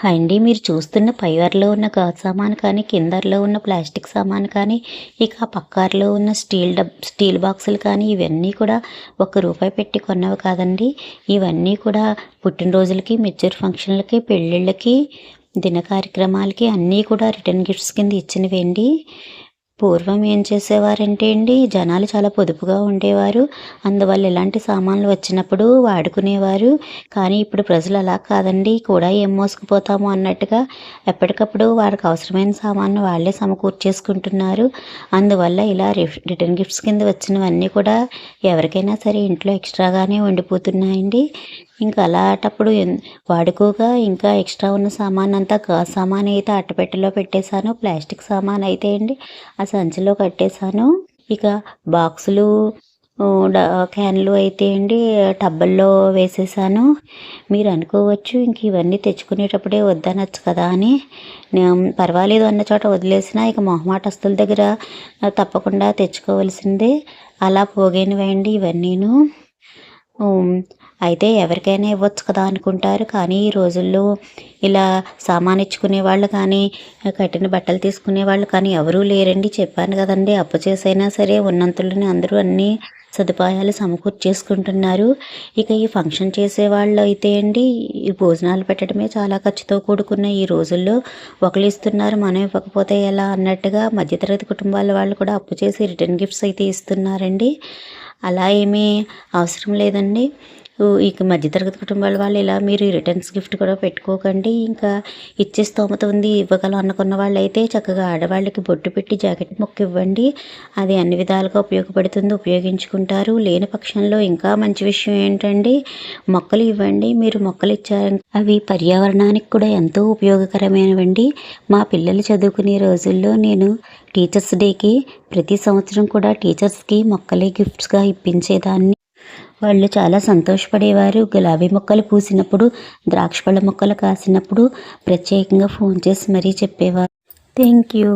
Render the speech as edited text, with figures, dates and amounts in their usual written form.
Hi అండి. మీరు చూస్తున్న పైవర్లో ఉన్న గాజు సామాను కానీ, కిందర్లో ఉన్న ప్లాస్టిక్ సామాను కానీ, ఇక పక్కార్లో ఉన్న స్టీల్ బాక్సులు కానీ, ఇవన్నీ కూడా ₹1 పెట్టి కొన్నవి కాదండి. ఇవన్నీ కూడా పుట్టినరోజులకి, మెచ్యూర్ ఫంక్షన్లకి, పెళ్ళిళ్ళకి, దిన కార్యక్రమాలకి అన్నీ కూడా రిటర్న్ గిఫ్ట్స్ కింద ఇచ్చినవండి. పూర్వం ఏం చేసేవారంటే అండి, జనాలు చాలా పొదుపుగా ఉండేవారు. అందువల్ల ఇలాంటి సామాన్లు వచ్చినప్పుడు వాడుకునేవారు. కానీ ఇప్పుడు ప్రజలు అలా కాదండి, కూడా ఏం మోసుకుపోతాము అన్నట్టుగా ఎప్పటికప్పుడు వారికి అవసరమైన సామాన్లు వాళ్ళే సమకూర్చేసుకుంటున్నారు. అందువల్ల ఇలా రిటర్న్ గిఫ్ట్స్ కింద వచ్చినవన్నీ కూడా ఎవరికైనా సరే ఇంట్లో ఎక్స్ట్రాగానే ఉండిపోతున్నాయండి. ఇంకా అలాంటప్పుడు వాడుకోగా ఇంకా ఎక్స్ట్రా ఉన్న సామాన్ అంతా గాజు సామాన్ అయితే అట్టపెట్టెలో పెట్టేశాను. ప్లాస్టిక్ సామాన్ అయితే అండి ఆ సంచిలో కట్టేశాను. ఇక బాక్సులు, క్యాన్లు అయితే అండి టబ్బల్లో వేసేసాను. మీరు అనుకోవచ్చు ఇంక ఇవన్నీ తెచ్చుకునేటప్పుడే వద్దనొచ్చు కదా అని. పర్వాలేదు అన్న చోట వదిలేసిన ఇక మొహమాటస్తుల దగ్గర తప్పకుండా తెచ్చుకోవాల్సిందే. అలా పోగైనవండి ఇవన్నీను. అయితే ఎవరికైనా ఇవ్వచ్చు కదా అనుకుంటారు. కానీ ఈ రోజుల్లో ఇలా సామాను ఇచ్చుకునే వాళ్ళు కానీ, కట్టిన బట్టలు తీసుకునే వాళ్ళు కానీ ఎవరూ లేరండి. చెప్పాను కదండి, అప్పు చేసైనా సరే ఉన్నంతలోనే అందరూ అన్నీ సదుపాయాలు సమకూర్చేసుకుంటున్నారు. ఇక ఈ ఫంక్షన్ చేసేవాళ్ళు అయితే అండి, ఈ భోజనాలు పెట్టడమే చాలా ఖర్చుతో కూడుకున్న ఈ రోజుల్లో ఒకరు ఇస్తున్నారు మనం ఇవ్వకపోతే ఎలా అన్నట్టుగా మధ్యతరగతి కుటుంబాల వాళ్ళు కూడా అప్పు చేసి రిటర్న్ గిఫ్ట్స్ అయితే ఇస్తున్నారండి. అలా ఏమీ అవసరం లేదండి. ఇక మధ్యతరగతి కుటుంబాల వాళ్ళు ఇలా మీరు రిటర్న్స్ గిఫ్ట్ కూడా పెట్టుకోకండి. ఇంకా ఇచ్చే స్తోమత ఉంది, ఇవ్వగలం అనుకున్న వాళ్ళు అయితే చక్కగా ఆడవాళ్ళకి బొట్టు పెట్టి జాకెట్ ముక్క ఇవ్వండి. అది అన్ని విధాలుగా ఉపయోగపడుతుంది, ఉపయోగించుకుంటారు. లేని పక్షంలో ఇంకా మంచి విషయం ఏంటండి, మొక్కలు ఇవ్వండి. మీరు మొక్కలు ఇచ్చారు, అవి పర్యావరణానికి కూడా ఎంతో ఉపయోగకరమైనవండి. మా పిల్లలు చదువుకునే రోజుల్లో నేను టీచర్స్ డేకి ప్రతి సంవత్సరం కూడా టీచర్స్కి మొక్కలే గిఫ్ట్స్గా ఇప్పించేదాన్ని. వాళ్ళు చాలా సంతోషపడేవారు. గులాబీ మొక్కలు పూసినప్పుడు, ద్రాక్ష పళ్ళ మొక్కలు కాసినప్పుడు ప్రత్యేకంగా ఫోన్ చేసి మరీ చెప్పేవారు. Thank you.